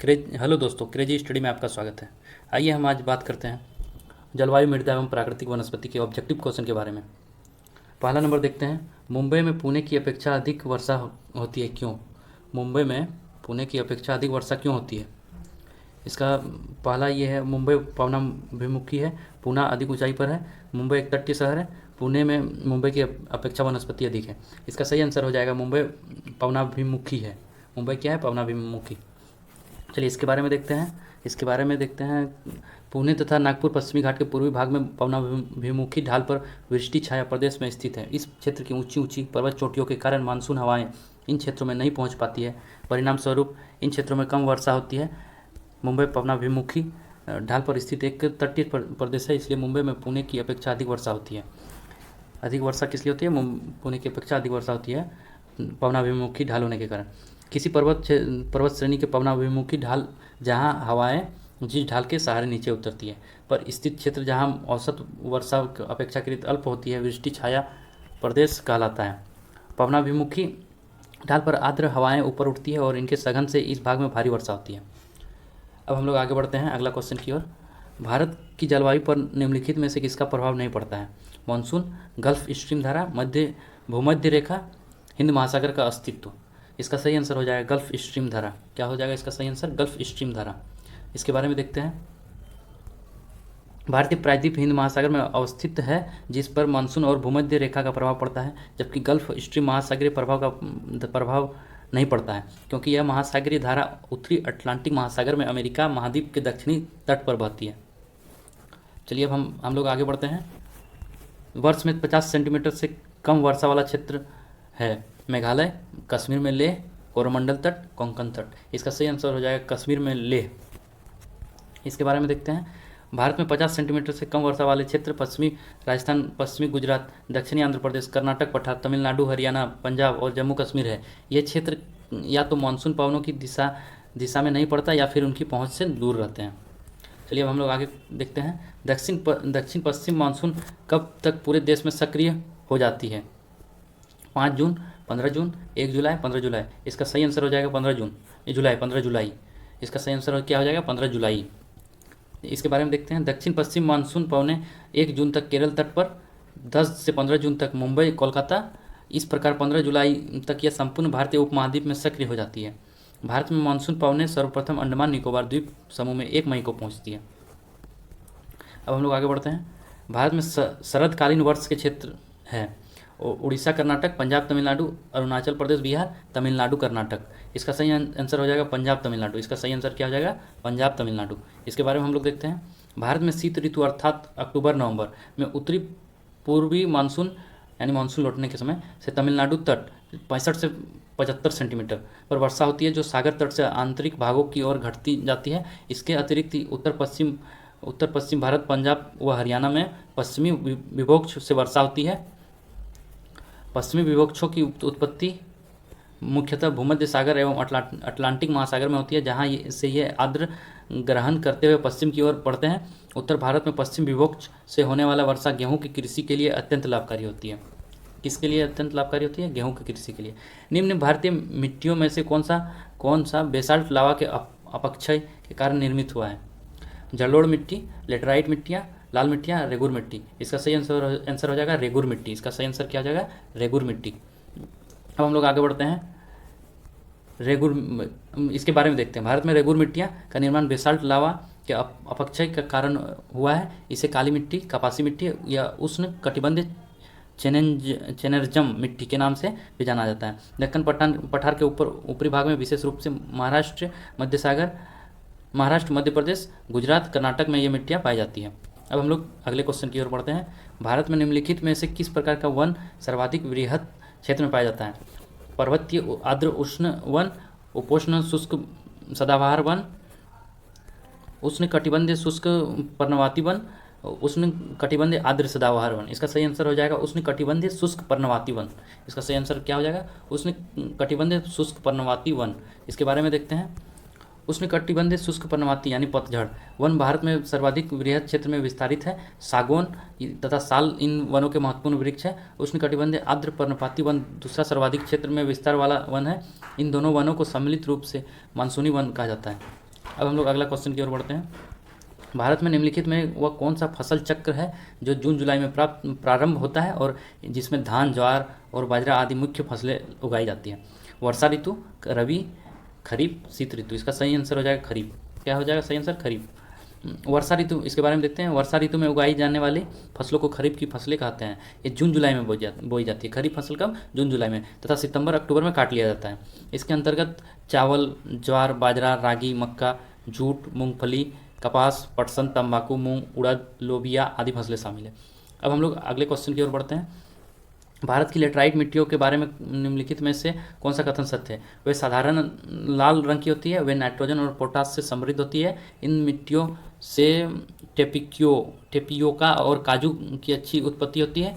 Hello दोस्तों, crazy study में आपका स्वागत है। आइए हम आज बात करते हैं जलवायु, मृदा एवं प्राकृतिक वनस्पति के ऑब्जेक्टिव क्वेश्चन के बारे में। पहला नंबर देखते हैं, मुंबई में पुणे की अपेक्षा अधिक वर्षा होती है, क्यों? मुंबई में पुणे की अपेक्षा अधिक वर्षा क्यों होती है? इसका पहला ये है, मुंबई पवनाभिमुखी है, पुणे अधिक ऊंचाई पर है, मुंबई एक तटीय शहर है, पुणे में मुंबई की अपेक्षा वनस्पति अधिक है। इसका सही आंसर हो जाएगा मुंबई पवनाभिमुखी है। मुंबई क्या है? पवनाभिमुखी। चलिए इसके बारे में देखते हैं। पुणे तथा नागपुर पश्चिमी घाट के पूर्वी भाग में पवनाभिमुखी ढाल पर वृष्टि छाया प्रदेश में स्थित है। इस क्षेत्र की ऊंची ऊंची पर्वत चोटियों के कारण मानसून हवाएं इन क्षेत्रों में नहीं पहुंच पाती है। परिणाम स्वरूप इन क्षेत्रों में कम वर्षा होती है। मुंबई पवनाभिमुखी ढाल पर स्थित एक तटीय प्रदेश है, इसलिए मुंबई में पुणे की अपेक्षा अधिक वर्षा होती है। अधिक वर्षा किस लिए होती है? पुणे की अपेक्षा अधिक वर्षा होती है पवनाभिमुखी ढाल होने के कारण। किसी पर्वत श्रेणी के पवनाभिमुखी ढाल जहां हवाएं जिस ढाल के सहारे नीचे उतरती है पर स्थित क्षेत्र जहां औसत वर्षा अपेक्षाकृत अल्प होती है, वृष्टि छाया प्रदेश कहलाता है। पवनाभिमुखी ढाल पर आर्द्र हवाएं ऊपर उठती है और इनके सघन से इस भाग में भारी वर्षा होती है। अब हम लोग आगे बढ़ते हैं अगला क्वेश्चन की ओर। भारत की जलवायु पर निम्नलिखित में से किसका प्रभाव नहीं पड़ता है? मानसून, गल्फ स्ट्रीम धारा, भूमध्य रेखा, हिंद महासागर का अस्तित्व। इसका सही आंसर हो जाएगा गल्फ स्ट्रीम धारा। क्या हो जाएगा इसका सही आंसर? गल्फ स्ट्रीम धारा। इसके बारे में देखते हैं। भारतीय प्रायद्वीप हिंद महासागर में अवस्थित है, जिस पर मानसून और भूमध्य रेखा का प्रभाव पड़ता है, जबकि गल्फ स्ट्रीम महासागरीय प्रभाव नहीं पड़ता है, क्योंकि यह महासागरीय धारा उत्तरी अटलांटिक महासागर में अमेरिका महाद्वीप के दक्षिणी तट पर बहती है। चलिए अब हम लोग आगे बढ़ते हैं। वर्ष में 50 सेंटीमीटर से कम वर्षा वाला क्षेत्र है मेघालय, कश्मीर में लेह, कोरोमंडल तट, कोंकण तट। इसका सही आंसर हो जाएगा कश्मीर में लेह। इसके बारे में देखते हैं। भारत में 50 सेंटीमीटर से कम वर्षा वाले क्षेत्र पश्चिमी राजस्थान, पश्चिमी गुजरात, दक्षिणी आंध्र प्रदेश, कर्नाटक पठार, तमिलनाडु, हरियाणा, पंजाब और जम्मू कश्मीर है। ये क्षेत्र या तो मानसून पवनों की दिशा में नहीं पड़ता या फिर उनकी पहुंच से दूर रहते हैं। चलिए अब हम लोग आगे देखते हैं। दक्षिण पश्चिम मानसून कब तक पूरे देश में सक्रिय हो जाती है? 5 जून, 15 जून, 1 जुलाई, 15 जुलाई। इसका सही आंसर हो जाएगा 15 जुलाई। इसका सही आंसर क्या हो जाएगा? 15 जुलाई। इसके बारे में देखते हैं। दक्षिण पश्चिम मानसून पवनें 1 जून तक केरल तट पर, 10 से 15 जून तक मुंबई, कोलकाता। इस प्रकार 15 जुलाई तक यह संपूर्ण भारतीय उपमहाद्वीप में सक्रिय हो जाती है। भारत में मानसून पवनें सर्वप्रथम अंडमान निकोबार द्वीप समूह में 1 मई को पहुंचती है। अब हम लोग आगे बढ़ते हैं। भारत में शरदकालीन वर्ष के क्षेत्र है उड़ीसा, कर्नाटक, पंजाब, तमिलनाडु, अरुणाचल प्रदेश, बिहार, तमिलनाडु, कर्नाटक। इसका सही आंसर हो जाएगा पंजाब, तमिलनाडु। इसका सही आंसर क्या हो जाएगा? पंजाब, तमिलनाडु। इसके बारे में हम लोग देखते हैं। भारत में शीत ऋतु अर्थात अक्टूबर नवंबर में उत्तरी पूर्वी मानसून यानी मानसून लौटने के समय से तमिलनाडु तट 65 से 75 सेंटीमीटर पर वर्षा होती है, जो सागर तट से आंतरिक भागों की ओर घटती जाती है। इसके अतिरिक्त उत्तर पश्चिम भारत, पंजाब व हरियाणा में पश्चिमी विभोक्ष से वर्षा होती है। पश्चिमी विभोक्षों की उत्पत्ति मुख्यतः भूमध्य सागर एवं अटलांटिक महासागर में होती है, जहां से ये आर्द्र ग्रहण करते हुए पश्चिम की ओर बढ़ते हैं। उत्तर भारत में पश्चिम विभोक्ष से होने वाला वर्षा गेहूं की कृषि के लिए अत्यंत लाभकारी होती है। किसके लिए अत्यंत लाभकारी होती है? गेहूं की कृषि के लिए। निम्न भारतीय मिट्टियों में से कौन सा बेसाल्ट लावा के अपक्षय के कारण निर्मित हुआ है? जलोढ़ मिट्टी, लेटराइट मिट्टियाँ, लाल मिट्टियाँ, रेगुर मिट्टी। इसका सही आंसर हो जाएगा रेगुर मिट्टी। इसका सही आंसर क्या हो जाएगा? रेगुर मिट्टी। अब हम लोग आगे बढ़ते हैं। इसके बारे में देखते हैं। भारत में रेगुर मिट्टियाँ का निर्माण बेसाल्ट लावा के अपक्षय का कारण हुआ है। इसे काली मिट्टी, कपासी मिट्टी या उष्ण कटिबंधीय चेनेरजम मिट्टी के नाम से भी जाना जाता है। दक्कन पठार के ऊपरी भाग में विशेष रूप से महाराष्ट्र, मध्य प्रदेश, गुजरात, कर्नाटक में ये मिट्टियाँ पाई जाती हैं। अब हम लोग अगले क्वेश्चन की ओर बढ़ते हैं। भारत में निम्नलिखित में से किस प्रकार का वन सर्वाधिक वृहद क्षेत्र में पाया जाता है? पर्वतीय आर्द्र उष्ण वन, उपोष्ण शुष्क सदाबहार वन, उष्ण कटिबंधीय शुष्क पर्णवाती वन, उष्ण कटिबंधीय आर्द्र सदाबहार वन। इसका सही आंसर हो जाएगा उष्ण कटिबंधीय शुष्क पर्णवाती वन। इसका सही आंसर क्या हो जाएगा? उष्ण कटिबंधीय शुष्क पर्णवाती वन। इसके बारे में देखते हैं। उष्णकटिबंधीय शुष्क पर्णवाती यानी पतझड़ वन भारत में सर्वाधिक वृहद क्षेत्र में विस्तारित है। सागौन तथा साल इन वनों के महत्वपूर्ण वृक्ष है। उष्णकटिबंधीय आर्द्र पर्णपाती वन दूसरा सर्वाधिक क्षेत्र में विस्तार वाला वन है। इन दोनों वनों को सम्मिलित रूप से मानसूनी वन कहा जाता है। अब हम लोग अगला क्वेश्चन की ओर बढ़ते हैं। भारत में निम्नलिखित में वह कौन सा फसल चक्र है जो जून जुलाई में प्रारंभ होता है और जिसमें धान, ज्वार और बाजरा आदि मुख्य फसलें उगाई जाती हैं? वर्षा ऋतु, रबी, खरीफ, शीत ऋतु। इसका सही आंसर हो जाएगा खरीफ। क्या हो जाएगा सही आंसर? खरीफ। वर्षा ऋतु, इसके बारे में देखते हैं। वर्षा ऋतु में उगाई जाने वाली फसलों को खरीफ की फसलें कहते हैं। ये जून जुलाई में बोई जाती है। खरीफ फसल कब? जून जुलाई में, तथा सितंबर अक्टूबर में काट लिया जाता है। इसके अंतर्गत चावल, ज्वार, बाजरा, रागी, मक्का, जूट, मूंगफली, कपास, पटसन, तंबाकू, मूंग, उड़द, लोबिया आदि फसलें शामिल है। अब हम लोग अगले क्वेश्चन की ओर बढ़ते हैं। भारत की लेटराइट मिट्टियों के बारे में निम्नलिखित में से कौन सा कथन सत्य है? वे साधारण लाल रंग की होती है, वे नाइट्रोजन और पोटास से समृद्ध होती है। इन मिट्टियों से टेपियोका और काजू की अच्छी उत्पत्ति होती है।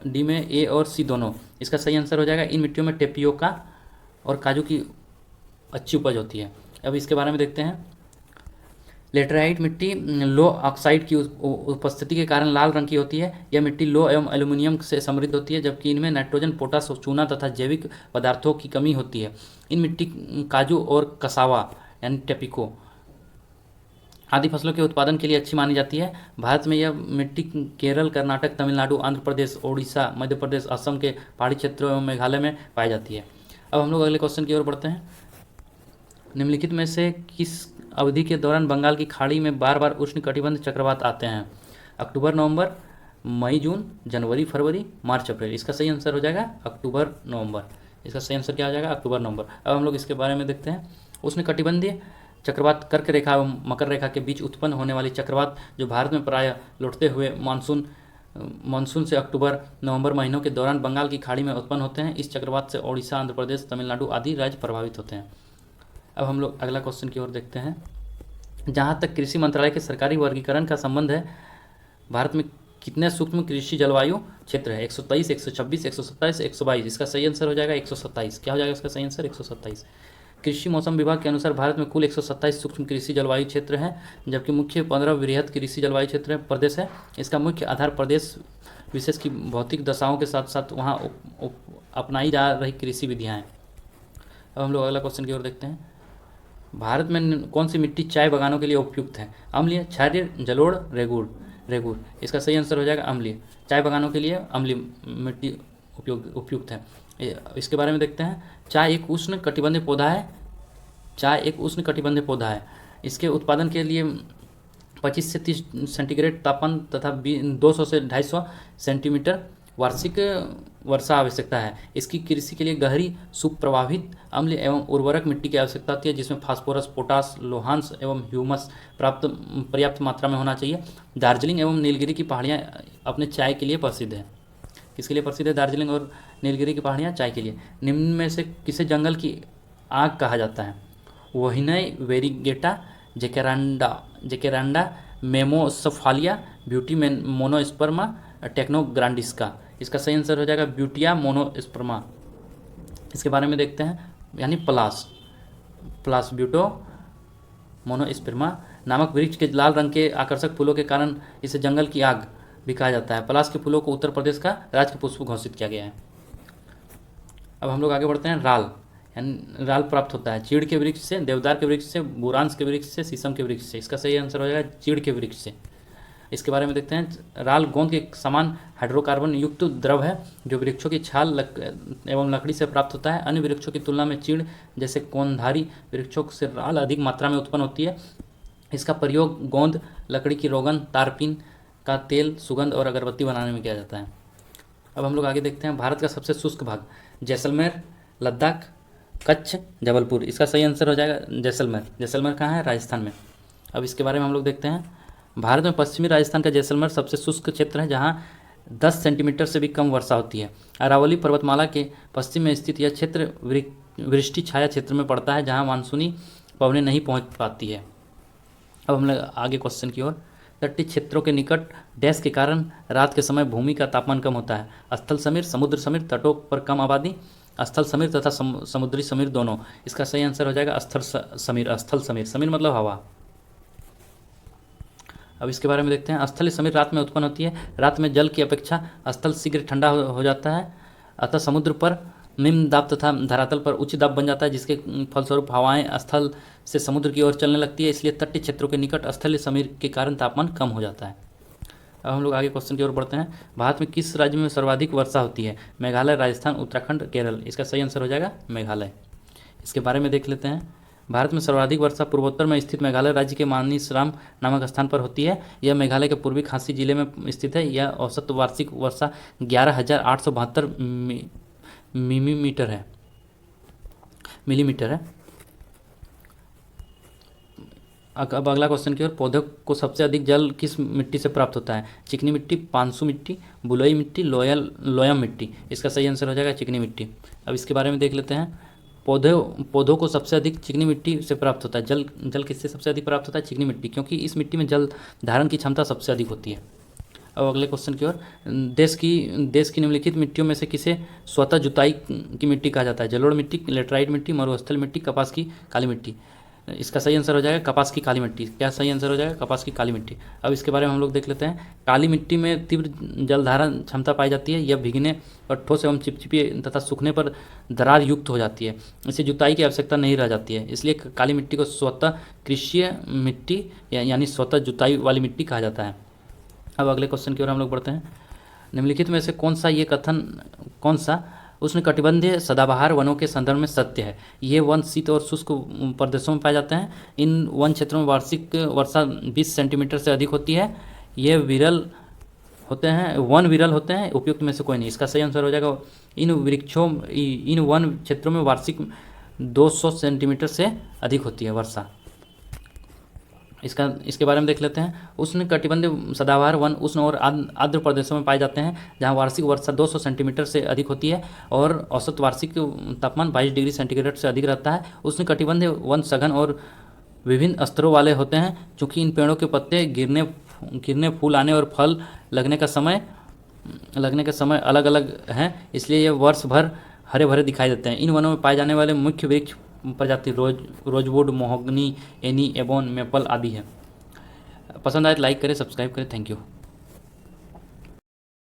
डी में ए और सी दोनों। इसका सही आंसर हो जाएगा इन मिट्टियों में टेपियोका और काजू की अच्छी उपज होती है। अब इसके बारे में देखते हैं। लेटराइट मिट्टी लो ऑक्साइड की उपस्थिति के कारण लाल रंग की होती है। यह मिट्टी लो एवं एल्यूमिनियम से समृद्ध होती है, जबकि इनमें नाइट्रोजन, पोटास, चूना तथा जैविक पदार्थों की कमी होती है। इन मिट्टी काजू और कसावा यानी टेपिको आदि फसलों के उत्पादन के लिए अच्छी मानी जाती है। भारत में यह मिट्टी केरल, कर्नाटक, तमिलनाडु, आंध्र प्रदेश, ओडिशा, मध्य प्रदेश, असम के पहाड़ी क्षेत्रों एवं मेघालय में पाई जाती है। अब हम लोग अगले क्वेश्चन की ओर बढ़ते हैं। निम्नलिखित में से किस अवधि के दौरान बंगाल की खाड़ी में बार बार उष्णकटिबंध चक्रवात आते हैं? अक्टूबर नवंबर, मई जून, जनवरी फरवरी, मार्च अप्रैल। इसका सही आंसर हो जाएगा अक्टूबर नवंबर। इसका सही आंसर क्या हो जाएगा? अक्टूबर नवंबर। अब हम लोग इसके बारे में देखते हैं। उष्णकटिबंधीय चक्रवात कर्क रेखा एवं मकर रेखा के बीच उत्पन्न होने वाली चक्रवात जो भारत में प्रायः लौटते हुए मानसून से अक्टूबर नवंबर महीनों के दौरान बंगाल की खाड़ी में उत्पन्न होते हैं। इस चक्रवात से ओडिशा, आंध्र प्रदेश, तमिलनाडु आदि राज्य प्रभावित होते हैं। अब हम लोग अगला क्वेश्चन की ओर देखते हैं। जहाँ तक कृषि मंत्रालय के सरकारी वर्गीकरण का संबंध है, भारत में कितने सूक्ष्म कृषि जलवायु क्षेत्र है? 123, 126, 127, 122। इसका सही आंसर हो जाएगा 127। क्या हो जाएगा इसका सही आंसर? 127। कृषि मौसम विभाग के अनुसार भारत में कुल 127 सूक्ष्म कृषि जलवायु क्षेत्र हैं, जबकि मुख्य 15 वृहद कृषि जलवायु क्षेत्र प्रदेश है। इसका मुख्य आधार प्रदेश विशेष की भौतिक दशाओं के साथ साथ वहाँ अपनाई जा रही कृषि विधियाँ हैं। अब हम लोग अगला क्वेश्चन की ओर देखते हैं। भारत में कौन सी मिट्टी चाय बागानों के लिए उपयुक्त है? अम्लीय, क्षारीय, जलोढ़, रेगूर। इसका सही आंसर हो जाएगा अम्लीय। चाय बागानों के लिए अम्लीय मिट्टी उपयुक्त है। इसके बारे में देखते हैं। चाय एक उष्ण कटिबंधीय पौधा है। इसके उत्पादन के लिए 25 से 30 सेंटीग्रेड तापमान तथा 200 से 250 सेंटीमीटर वार्षिक वर्षा आवश्यकता है। इसकी कृषि के लिए गहरी, सुप्रवाहित, अम्लीय एवं उर्वरक मिट्टी की आवश्यकता होती है, जिसमें फास्फोरस, पोटास, लोहांश एवं ह्यूमस पर्याप्त मात्रा में होना चाहिए। दार्जिलिंग एवं नीलगिरी की पहाड़ियाँ अपने चाय के लिए प्रसिद्ध है। किसके लिए प्रसिद्ध है दार्जिलिंग और नीलगिरी की पहाड़ियाँ? चाय के लिए। निम्न में से किसे जंगल की आग कहा जाता है? वोहिनय वेरीगेटा, जेकेरांडा, मेमोसफालिया, ब्यूटी मोनोस्पर्मा, टेक्नोग्रांडिस्का। इसका सही आंसर हो जाएगा ब्यूटिया मोनोस्पर्मा। इसके बारे में देखते हैं। यानी प्लास ब्यूटो मोनोस्पर्मा नामक वृक्ष के लाल रंग के आकर्षक फूलों के कारण इसे जंगल की आग भी कहा जाता है। पलास के फूलों को उत्तर प्रदेश का राज्य पुष्प घोषित किया गया है। अब हम लोग आगे बढ़ते हैं। राल यानी राल प्राप्त होता है चीड़ के वृक्ष से, देवदार के वृक्ष से, बुरांस के वृक्ष से, शीशम के वृक्ष से। इसका सही आंसर हो जाएगा चीड़ के वृक्ष से। इसके बारे में देखते हैं। राल गोंद के समान हाइड्रोकार्बन युक्त द्रव है जो वृक्षों की छाल एवं लकड़ी से प्राप्त होता है। अन्य वृक्षों की तुलना में चीड़ जैसे कोनधारी वृक्षों से राल अधिक मात्रा में उत्पन्न होती है। इसका प्रयोग गोंद, लकड़ी की रोगन, तारपीन का तेल, सुगंध और अगरबत्ती बनाने में किया जाता है। अब हम लोग आगे देखते हैं। भारत का सबसे शुष्क भाग? जैसलमेर, लद्दाख, कच्छ, जबलपुर। इसका सही आंसर हो जाएगा जैसलमेर। जैसलमेर कहाँ है? राजस्थान में। अब इसके बारे में हम लोग देखते हैं। भारत में पश्चिमी राजस्थान का जैसलमेर सबसे शुष्क क्षेत्र है, जहाँ 10 सेंटीमीटर से भी कम वर्षा होती है। अरावली पर्वतमाला के पश्चिम में स्थित यह क्षेत्र वृष्टि छाया क्षेत्र में पड़ता है, जहाँ मानसूनी पवनें नहीं पहुँच पाती है। अब हम लोग आगे क्वेश्चन की ओर। तटीय क्षेत्रों के निकट डैश के कारण रात के समय भूमि का तापमान कम होता है। स्थल समीर, समुद्र समीर, तटों पर कम आबादी, स्थल समीर तथा समुद्री समीर दोनों। इसका सही आंसर हो जाएगा स्थल समीर। समीर मतलब हवा। अब इसके बारे में देखते हैं। स्थलीय समीर रात में उत्पन्न होती है। रात में जल की अपेक्षा स्थल शीघ्र ठंडा हो जाता है, अतः समुद्र पर निम्न दाब तथा धरातल पर उच्च दाब बन जाता है, जिसके फलस्वरूप हवाएं स्थल से समुद्र की ओर चलने लगती है। इसलिए तटीय क्षेत्रों के निकट स्थलीय समीर के कारण तापमान कम हो जाता है। अब हम लोग आगे क्वेश्चन की ओर बढ़ते हैं। भारत में किस राज्य में सर्वाधिक वर्षा होती है? मेघालय, राजस्थान, उत्तराखंड, केरल। इसका सही आंसर हो जाएगा मेघालय। इसके बारे में देख लेते हैं। भारत में सर्वाधिक वर्षा पूर्वोत्तर में स्थित मेघालय राज्य के मानसरोवर नामक स्थान पर होती है। यह मेघालय के पूर्वी खासी जिले में स्थित है। यह औसत वार्षिक वर्षा 11,872 मिलीमीटर है। अब अगला क्वेश्चन की ओर। पौधों को सबसे अधिक जल किस मिट्टी से प्राप्त होता है? चिकनी मिट्टी, पांसु मिट्टी, बलुई मिट्टी, लोयम मिट्टी। इसका सही आंसर हो जाएगा चिकनी मिट्टी। अब इसके बारे में देख लेते हैं। पौधों को सबसे अधिक चिकनी मिट्टी से प्राप्त होता है। जल किससे सबसे अधिक प्राप्त होता है? चिकनी मिट्टी, क्योंकि इस मिट्टी में जल धारण की क्षमता सबसे अधिक होती है। अब अगले क्वेश्चन की ओर। देश की निम्नलिखित मिट्टियों में से किसे स्वतः जुताई की मिट्टी कहा जाता है? जलोढ़ मिट्टी, लेटराइट मिट्टी, मरुस्थल मिट्टी, कपास की काली मिट्टी। इसका सही आंसर हो जाएगा कपास की काली मिट्टी। क्या सही आंसर हो जाएगा? कपास की काली मिट्टी। अब इसके बारे में हम लोग देख लेते हैं। काली मिट्टी में तीव्र जल धारण क्षमता पाई जाती है। यह भीगने और ठोस एवं चिपचिपी तथा सूखने पर दरार युक्त हो जाती है। इसे जुताई की आवश्यकता नहीं रह जाती है। इसलिए काली मिट्टी को स्वतः कृषीय मिट्टी यानी स्वतः जुताई वाली मिट्टी कहा जाता है। अब अगले क्वेश्चन की ओर हम लोग बढ़ते हैं। निम्नलिखित में से कौन सा उष्णकटिबंधीय सदाबहार वनों के संदर्भ में सत्य है? ये वन शीत और शुष्क प्रदेशों में पाए जाते हैं। इन वन क्षेत्रों में वार्षिक वर्षा 20 सेंटीमीटर से अधिक होती है। ये वन विरल होते हैं, उपयुक्त में से कोई नहीं। इसका सही आंसर हो जाएगा इन वन क्षेत्रों में वार्षिक 200 सेंटीमीटर से अधिक होती है वर्षा। इसके बारे में देख लेते हैं। उष्णकटिबंधीय सदाबहार वन उष्ण और आर्द्र प्रदेशों में पाए जाते हैं, जहां वार्षिक वर्षा 200 सेंटीमीटर से अधिक होती है और औसत वार्षिक तापमान 22 डिग्री सेंटीग्रेड से अधिक रहता है। उष्णकटिबंधीय वन सघन और विभिन्न स्तरों वाले होते हैं। चूँकि इन पेड़ों के पत्ते गिरने, फूल आने और फल लगने का समय अलग अलग हैं, इसलिए ये वर्ष भर हरे भरे दिखाई देते हैं। इन वनों में पाए जाने वाले मुख्य वृक्ष प्रजाति रोजवुड, मोहगनी, एनी, एबोन, मेपल आदि है। पसंद आए तो लाइक करें, सब्सक्राइब करें। Thank you.